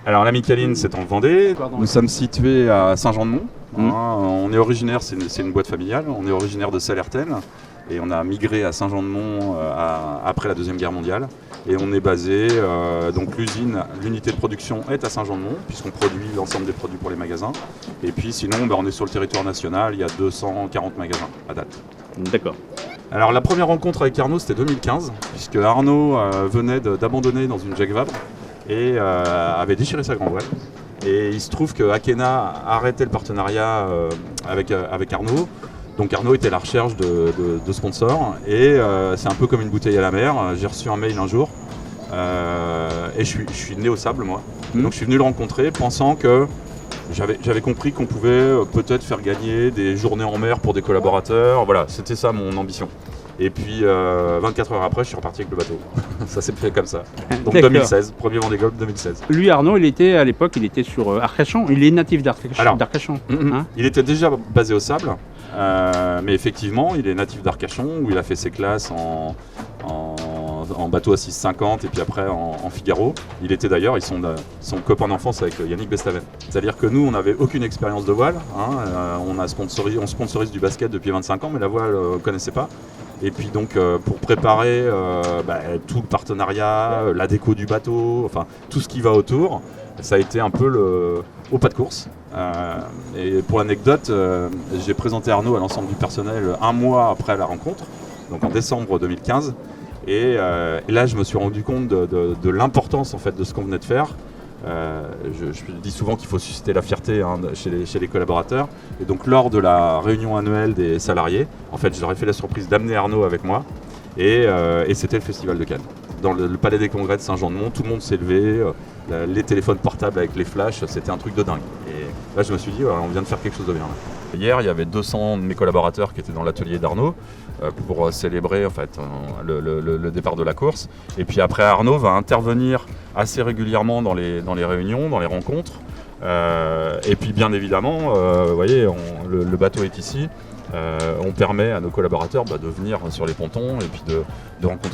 Alors la Micaline, c'est en Vendée. Nous sommes situés à Saint-Jean-de-Mont. On est originaire, c'est une boîte familiale, on est originaire de Sallertaine et on a migré à Saint-Jean-de-Mont après la Deuxième Guerre mondiale. Et on est basé, donc l'unité de production est à Saint-Jean-de-Mont puisqu'on produit l'ensemble des produits pour les magasins. Et puis sinon, on est sur le territoire national, il y a 240 magasins à date. D'accord. Alors la première rencontre avec Arnaud, c'était 2015, puisque Arnaud venait d'abandonner dans une Jacques Vabre et avait déchiré sa grand voile. Et il se trouve que Akena a arrêté le partenariat avec Arnaud. Donc Arnaud était à la recherche de sponsors et c'est un peu comme une bouteille à la mer. J'ai reçu un mail un jour et je suis né au sable moi. Donc je suis venu le rencontrer pensant que j'avais compris qu'on pouvait peut-être faire gagner des journées en mer pour des collaborateurs. Voilà, c'était ça mon ambition. Et puis 24 heures après, je suis reparti avec le bateau. Ça s'est fait comme ça. Donc 2016, premier Vendée Globe 2016. Lui, Arnaud, à l'époque, il était sur Arcachon. Il est natif d'Arcachon. Il était déjà basé au Sable, mais effectivement, il est natif d'Arcachon où il a fait ses classes en bateau à 650 et puis après en Figaro. Il était d'ailleurs, ils sont copains d'enfance avec Yannick Bestaven. C'est-à-dire que nous, on n'avait aucune expérience de voile. On sponsorise du basket depuis 25 ans, mais la voile, on ne connaissait pas. Et puis donc pour préparer tout le partenariat, la déco du bateau, enfin tout ce qui va autour, ça a été un peu au pas de course. Et pour l'anecdote, j'ai présenté Arnaud à l'ensemble du personnel un mois après la rencontre, donc en décembre 2015. Et là, je me suis rendu compte de l'importance en fait de ce qu'on venait de faire. Je dis souvent qu'il faut susciter la fierté chez les collaborateurs. Et donc lors de la réunion annuelle des salariés, en fait, je leur ai fait la surprise d'amener Arnaud avec moi. Et c'était le Festival de Cannes. Dans le Palais des Congrès de Saint-Jean-de-Mont, tout le monde s'est levé, les téléphones portables avec les flashs, c'était un truc de dingue. Et là, je me suis dit, voilà, on vient de faire quelque chose de bien. Là. Hier, il y avait 200 de mes collaborateurs qui étaient dans l'atelier d'Arnaud pour célébrer en fait, le départ de la course. Et puis après, Arnaud va intervenir assez régulièrement dans les réunions, dans les rencontres. Et puis bien évidemment, vous voyez, le bateau est ici. On permet à nos collaborateurs de venir sur les pontons et puis de rencontrer